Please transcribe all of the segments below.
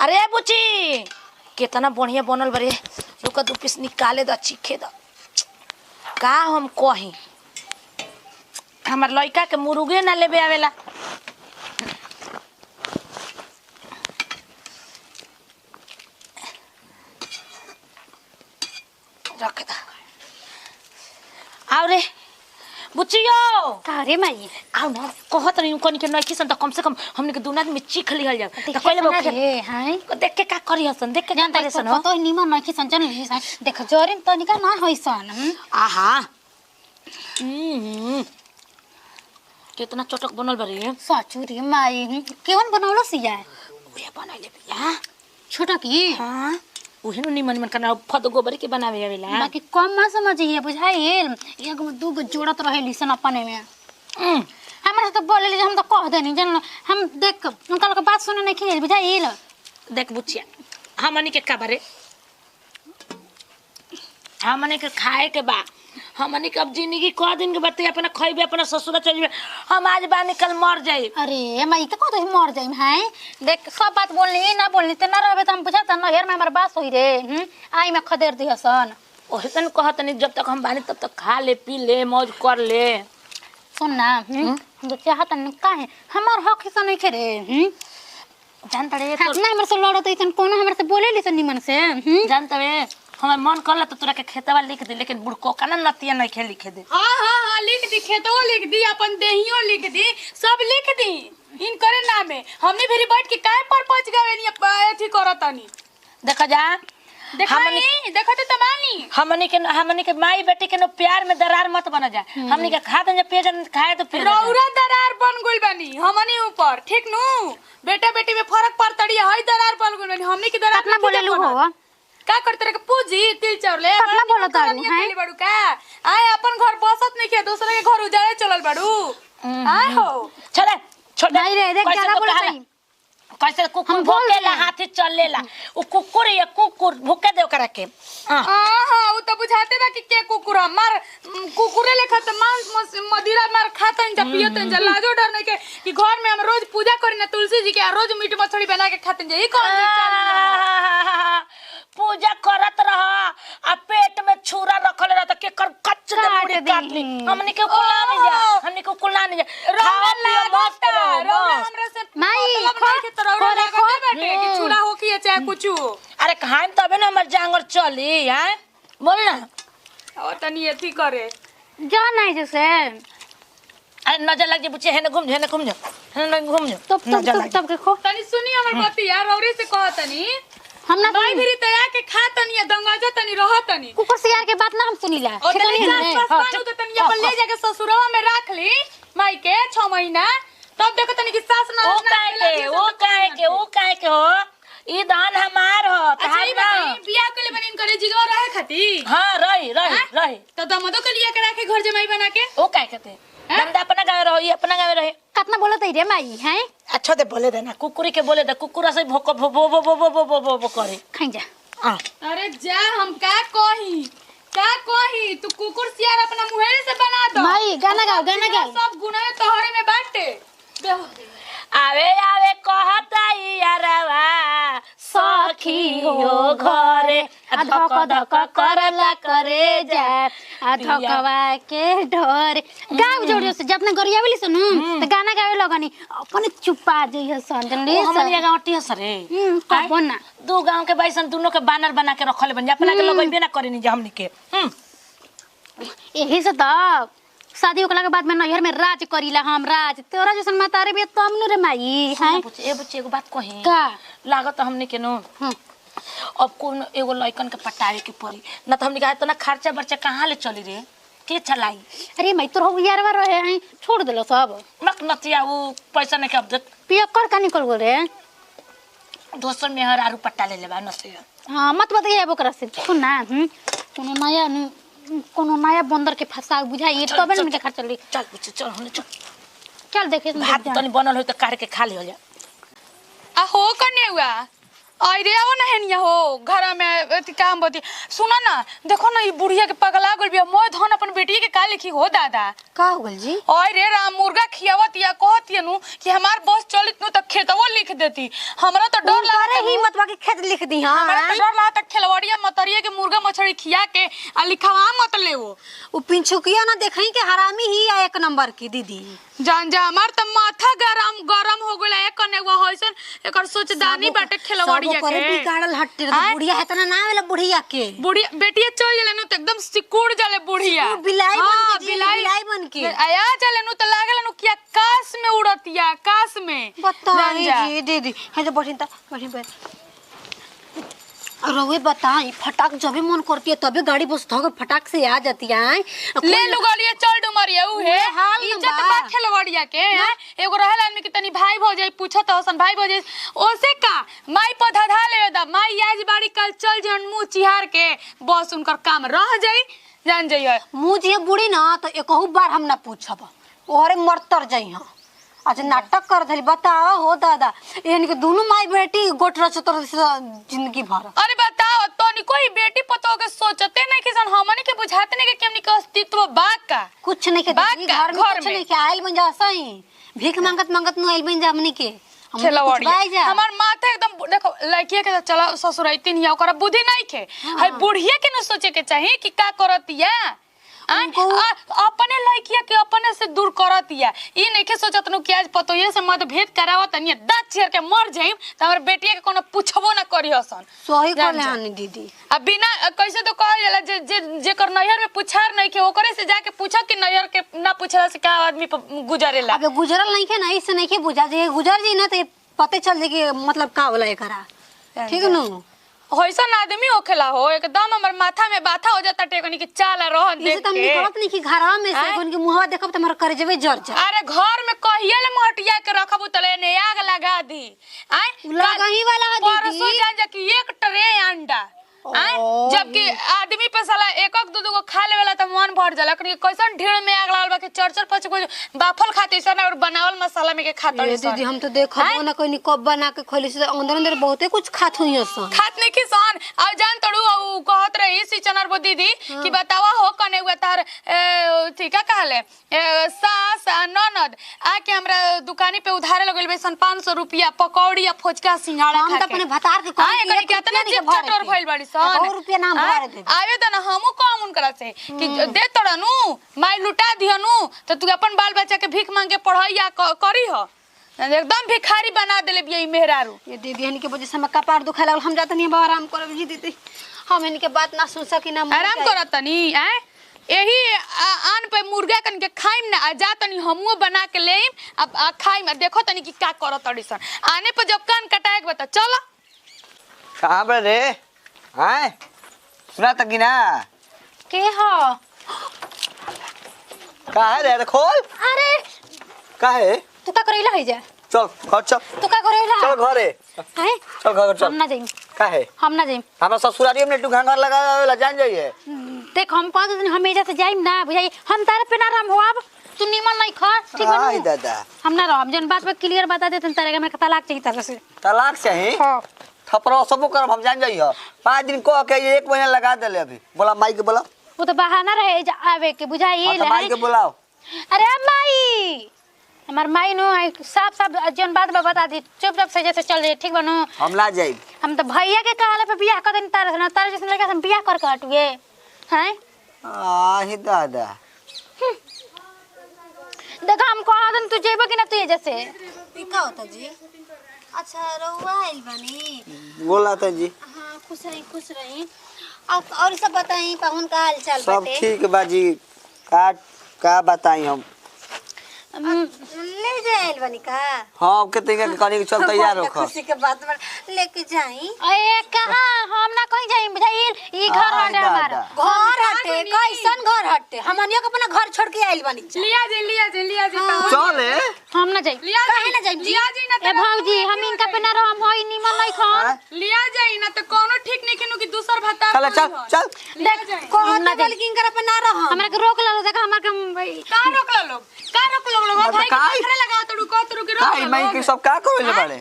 अरे बुची कितना बढ़िया बनल बरे। रुका 2 पीस निकाले द चीखे द का हम कही हमार लड़का के मुर्गे ना लेबे आवेला। रख द आओ रे बुचियो का रे माई आओ ना कहत नहीं कोनी के नइकी सन त कम से कम हमने के दोनों आदमी चीख लिहल जा त कहले रे हाय देख के का करी हसन देख के जान करे सन तो निमन नखी संचन देख जोरिन तनिका ना होइसन आहा कितना चटक बनल बरे। सचू रे माई केवन बनौलो सिया उहे बनाइले बिया छोटा की हां उहे नु निमन मन करना फद गोबर के बनावे आवेला बाकी कम ना समझिए बुझाइल एगो में दूगो जोड़त रहे लिसन अपने में हमरा तो बोले ले हम तो कह देनी जन हम देख उनका के बात सुने नहीं खेल बुझाइल देख बुचिया हमनी के का बारे हमनी के खाए के बा हमनी के अब जिंदगी क दिन के बते अपना खइबे अपना ससुर चल जेबे हम आज बा निकल मर जाई। अरे मैं तो कहत मर जाई हां देख सब बात बोलनी ना बोलनी त ना रहबे त हम बुझाता ना हेर में हमर बात होई रे आई में खदेर दिहसन ओहसन कहत नहीं जब तक हम बानी तब तक खा ले पी ले मौज कर ले। सुन ना हम तो चाहत नहीं काहे हमार हक हिस्सा नहीं खे रे जानता रे तो ना हमर से लड़त ऐसन कोनो हमर से बोले ली निमन से जानता रे हमर मन करला तो तोरा के खेतवा लिख दे लेकिन बुड़को का ना नतिया नहीं खे लिखे दे। हां लिख दी खेतो लिख दी अपन देहियो लिख दी सब लिख दी इन करे नामे हमने फिर बैठ के काहे पर पहुंच गए नी एथी करतनी देखा जा हमनी देखते तमानी हमनी के माई बेटी के नो प्यार में दरार मत बना जा हमनी के खा दे पेट खाए तो फिर रौरा दरार बन गइल बानी हमनी ऊपर ठीक नु बेटा बेटी में फर्क पड़तड़ी है दरार बन गइल बानी हमनी के दरार कितना बोलेलू हो का करते रे के पूजी तिल चौरले कितना बोलत आरू हैं बड़ू का आए अपन घर बसत नहीं के दूसरे के घर उजाड़े चलल बड़ू आए हो चले छोड़ नहीं रे देख ज्यादा बोलत कैसे कुकुर भूकेला हाथी चलेला उ कुकुर या कुकुर भूके दे ओकरा के हां उ त बुझाते बा कि के कुकुर मार कुकुरे लेखा त मांस मदिरा मार खातन जा पियतन जा लाजो डर नहीं के कि घर में हम रोज पूजा करी ना तुलसी जी के रोज मीट मछली बना के खातन जा ई कौन पूजा करत रह आ पेट में छुरा रखल रह त के कर कच्च दे मुड़ी काट ली हमनी के कुला नहीं जा हमनी को कुला नहीं जा खाओ पियो मस्त रहो हमरा से माई के तरह लागत बेटे कि छुरा हो कि चाहे कुछ अरे खाइम तबे ना हमर जांगर चली हैं बोल ना ओ तनी एथी करे जा नहीं जैसे अरे नजर लग जे बुचे है ना घूम जा है ना घूम जा तब देखो तनी सुनी हमर बाती यार औरी से कहतनी हम ना भाई फिर तया के खातनी दंगाजा तनी रहतनी कुकुर सियार के बात ना हम सुनीला और तनी पास तो तनी अपन ले जाके ससुरवा में रख ली माई के 6 महीना तब देखो तनी कि सास ना वो काहे के हो ई दान हमार हो अच्छा ई बताई बियाह के लिए बनिन करे जिगवा रहे खाती हां रही तो दमदो के लिए के रखे घर जमाई बना के वो काहे कहते नंदा अपना गाँव रहो ये अपना गाँव रहे कितना बोलत रे माई हैं अच्छा दे बोले दे ना कुकुरी के बोले दे कुकुरा से भोक भो भो भो भो भो भो करे खाई जा अरे जा हम का कही तू कुकुर सियार अपना मुहेरे से बना दो माई गाना गाओ सब गुना तोहरे में बाटे आवे कहता यारवा सखी हो घरे धक धक करला करे जा धकवा के डर गाव जोड़ियो से जतना गरिया वाली सुनु त गाना गावे लगनी अपन चुपा जइयो सन जनली हमन ये गांव टिया सरे कबो ना दो गांव के बैसन दोनों के बानर बना के रखले बन अपना के लगइबे ना करे नी जे हमनी के यही से त शादी होकला के बाद में नहर में राज करीला हम राज तोरा जैसन मातारे भी तम न रे माई हैं ए बच्चे एगो बात कही का लागत हमनी के नो अब कोन एगो लइकन के पटावे के पड़ी न त हमनी का इतना खर्चा बर्चा कहां ले चली रे के चलाई अरे मैं तो हो यारवा रहे हैं छोड़ देलो सब मक नतिया वो पैसा नहीं के अब पिया कर का निकल गो रे दोसर में हर आरू पट्टा ले लेबा नतिया हां मत बताइए ओकरा से सुन ना कोनो नया बंदर के फंसा बुझाई तबे न के खर्च चली चल बुच्चे चल हमने चल देखे भात तनी बनल हो त काट के खा लियो जा आ हो कने हुआ अरे आओ ना हेनिया हो घर में अति काम बती सुना ना देखो ना ये बुढ़िया के पगला गल बिया मोय धन अपन बेटी के का लिखी हो दादा का हो गल जी अरे राम मुर्गा खियावत या कहत नु कि हमार बस चलित नु त खेतवो लिख देती हमरा तो डर लगा अरे ही मतवा के खेत लिख दी हां हमरा तो डर लगा त खेलवड़िया मतरिया के मुर्गा मछली खिया के आ लिखवा मत लेवो उ पिंछुकिया ना देखई के हरामी ही आ एक नंबर की दीदी जान जा हमार त माथा गरम गरम हो गेला एक कने वो होइसन एकर सोचदानी बाटे खेलवड़िया के बिगाड़ल हट्टे बुढ़िया है तना ना वाला बुढ़िया के बुढ़िया बेटिया चल जले नु त एकदम सिकुड़ जले बुढ़िया बिलाई हाँ, बन के बिलाई बन के आया चले नु त लागल नु कि आकाश में उड़तिया आकाश में बताई जी दीदी है तो बैठिन त बैठिन रउए बताई फटाक जब भी मन करती है तभी गाड़ी बस धोके फटाक से आ जाती है ले लू गाड़िया चल डुमरिया उ है हाल न इज्जत बा। बा खेलवड़िया के एगो रहल आदमी के तनी भाई भौजाई पूछत हसन भाई भौजाई ओसे का माई पधधा ले दा माई आज बाड़ी कल चल जन मुंह चिहार के बस उनकर काम रह जाई जान जाइए मुंह जे बुढ़ी ना तो एकहु बार हम ना पूछब ओहरे मरतर जाई हां अच्छा नाटक कर धली बताओ हो दादा यानी कि दोनों माई बेटी गोट रचतर जिंदगी भर अरे बताओ तोनी कोई बेटी पतो के सोचते नहीं कि सन हमनी के बुझाते नहीं कि हमनी के अस्तित्व बा का कुछ नहीं के बात दीदी का, घर में घर कुछ में। नहीं के आइल बन जा सही भीख मांगत मांगत नु आइल बन जा हमनी के खेलवड़िया हमार माथा एकदम देखो लड़किया के चला ससुराइतिन या ओकरा बुद्धि नहीं खे है बुढ़िया के न सोचे के चाहिए कि का करतिया अपने लड़किया के अपने से दूर करतिया ई नहीं के सोचत नु कि आज पतोये से मत भेद करावत तनी दांत छेर के मर जाइम त हमर बेटिया के कोनो पूछबो ना करी हसन सही कहले हनी दीदी अब बिना कैसे तो कहल जाला जे जेकर नैहर में पुछार नहीं के ओकरे से जाके पूछो कि नैहर के ना पूछला से का आदमी गुजरेला अब गुजरल नहीं के नहीं से नहीं के बुझा जे गुजर जी ना तो पते चल जे कि मतलब का होला एकरा ठीक है नु होइसन आदमी होखेला हो एकदम हमर माथा में बाथा हो जाता टेकनी के चाल रह देख इसे तो हम निकलत नहीं कि घरवा में से कोन के मुंहवा देखब त हमर करजवे जर जा अरे घर में कहिए ले महटिया के रखबू तले ने आग लगा दी आय लगही वाला है दीदी परसों जान जा कि एक ट्रे अंडा आय जबकि आदमी पे साला एक दो दो खा लेवेला त मन भर जाला कि कैसन ढेर में आग लागल बा के चार चार पांच गो बाफल खाते सन और बनावल मसाला में के खाता दीदी हम तो देखबो ना कोई कब बना के खोली से अंदर अंदर बहुते कुछ खात हुई सन खात नहीं किसान अब जान तड़ू उ कहत रही सी चनर बो दीदी कि बतावा हो कने हुआ तार ठीक है कहले सास ननद आके हमरा दुकानी पे उधारे लगल बे सन 500 रुपया पकौड़ी या फोचका सिंघाड़ा हम खा तो अपने भतार के हां एकनी केतना चिप चटर भइल बाड़ी सन 100 रुपया नाम भर दे आवे त ना हमहु काम उनकरा से कि दे तड़नु माई लुटा दिहनु त तू अपन बाल बच्चा के भीख मांग के पढ़ाइया करी हो एकदम भिखारी बना देले बिया ई मेहरारू ये दीदी हनी के वजह से हम कपार दुखा लागल हम जात नहीं आराम करब जी दीदी हम हनी के बात ना सुन सकी ना आराम करत तनी हैं एही आन पे मुर्गा कन के खाइम ना जा तनी हमहु बना के लेइम अब खाइम देखो तनी कि का करत तड़ीसन आने पे जब कान कटाए के बता चलो कहां पे रे हैं सुना तक ना के हो कहां है रे खोल अरे कहां है तू का करेला है जा चल घर चल तू का करेला चल घरे हैं चल घर चल हम ना जाइम कहां है हम ना जाइम हमरा ससुरारी में टू घंगर लगा जान जाइए देख हम कह दिन हम एजा से जाइम ना बुझाई हम तारे पे ना राम हो अब तू निमन नहीं खा ठीक बा आई दादा हम ना रहब जन बात पे क्लियर बता देतन तारे के मैं तलाक चाहिए तारे से तलाक चाहिए हां थपरो सबो करब हम जान जाइए 5 दिन को के 1 महीना लगा देले अभी बोला माई के बोला वो तो बहाना रहे आवे के बुझाई ले माई के बुलाओ अरे माई हमार माई नो साफ साफ जन बात बता दी चुपचाप से जैसे चल जाए ठीक बनो हम ला जाई हम तो भैया के कहले पे बियाह कर देन तारे ना तारे जैसे लड़का हम बियाह कर के हटुए हैं आही दादा देख हम कह दिन तू जेबे कि ना तू जैसे का होता जी अच्छा रहुआ आइल बनी बोला था जी हाँ खुश रही और सब बताई पाहुन का हाल चाल सब बाटे ठीक बाजी का बताई हम ले जाए आइल बनी का हां कितने के करी चल तैयार रखो खुशी के बात में लेके जाई ए कहां हम ना कहीं जाई बुझाई ई घर हटे हमारा घर हटे कैसन घर हटे हमनियो के अपना घर छोड़ के आइल बनी लिया जी चले हम ना जाई काहे ना जाई लिया जी ना ए भौजी हम इनका पे ना रहम होई निमन नहीं खान लिया जाई ना तो कोनो ठीक नहीं किनु कि दूसर भत्ता चल चल देख कोहत बल्कि इनकर अपन ना रह हमरा के रोक ला देख हमरा के का रोकला लोग भाई के पकड़े लगा तड़ू को तड़ू के रोक काई माई के सब का करेले बाड़े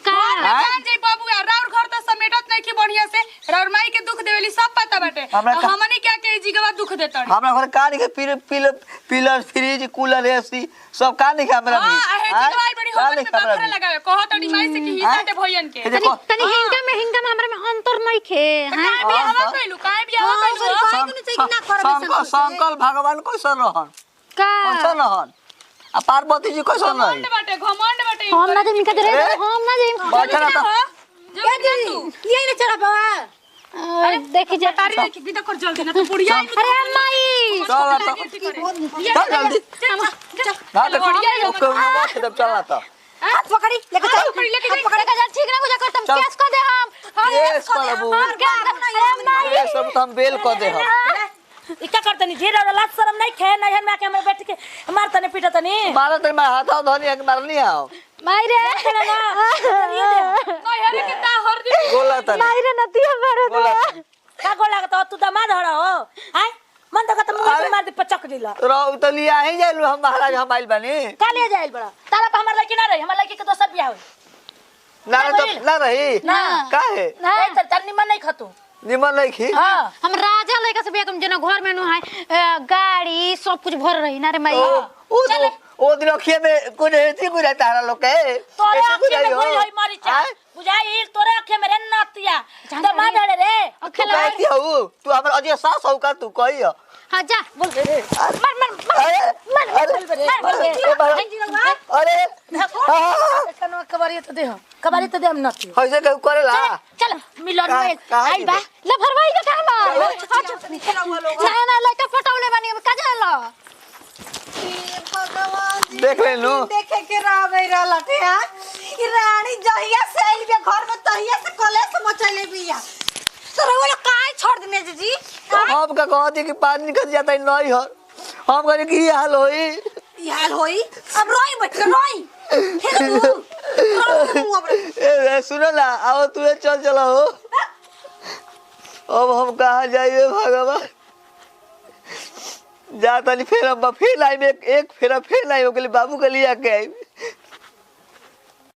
का जान जाई बाबू राउर घर तो बाटे और माई के दुख देवेली सब पता बाटे हमनी क्या के जी के बाद दुख देता हमरा घर का नहीं के पिलर फ्रिज कूलर एसी सब का नहीं के हमरा में हां है जी भाई बड़ी होमत में बखरा लगावे कहो तड़ी माई से की हिस्सा दे भइयन के तनी हिंगा में हमरा में अंतर नहीं खे हां भी हवा कइलू काहे भी हवा कइलू शंकर भगवान कैसन रहन का कैसन रहन आ पार्वती जी कैसन रही घमंड बाटे हम ना देम का रे हम ना देम बैठा ना क्या दी ये ले चला बाबा अरे देखि जे तारी देखि बिदा कर जल्दी ना तो बुढ़िया अरे माई चल तो जल्दी ना तो बढ़िया तब चलना तो हाथ पकड़ी लेके चल पकड़ी लेके हाथ पकड़ के जा ठीक ना कुछ करतम केस को दे हम केस करबू अरे माई ये सब तो हम बेल कर दे हम इका करतनी ढेर और लाज शरम नहीं खे नहीं हम के हमरे बेटी के मारतने पीटतनी मारा तो मैं हाथ धोनी के मारनी आओ माई रे ना नहीं हरे के ता हर दिन गोला तनी माई रे नतिया मारे गोला का गोला तो तू दामाद हड़ा हो हाय मन तो कत मुंह मार दे पचक दिला रो तो लिया ही जाइल हम महाराज हम आइल बनी का ले जाइल बड़ा तारा पे हमर लड़की ना रही हमर लड़की के दोसर बियाह होई ना तो ना रही ना काहे ए तर निमन नहीं खतू निमन नहीं खी हां हम राजा लइका से बेकम जना घर में नु है गाड़ी सब कुछ भर रही ना रे माई ओ दिन अखिए में कुछ थी कुछ तारा लोग के तोरे अखे में कोई होई मारी चा बुझाई तोरे अखे में रे नतिया दामाद हड़े रे अकेला कहती हो तू हमर अजय सास हो का तू कही हो हां जा बोल रे अरे कनो कबारी तो दे हम कबारी तो दे हम नती ऐसे कहू करेला चल मिलन में आई बा ले भरवाई के काम ना ना लइका पटौले बानी का जाला भगवान देख ले नु देखे के रह गई रहलते हां ई रानी जहिया से आइल बे घर में तहिया से कलेस मचैले बिया तोरा वाला काहे छोड़ देने जी हम का कहती कि पानी निकल जाता है नहीं हो हम कहने की हाल होई ई हाल होई अब रोई मत रोई ए सुनो ना आओ तू चल चलो हो अब हम कहाँ जाइए भगवान जाता नहीं फिर हम फिर आई एक फेरा फिर आई हो गई बाबू के लिए आके आई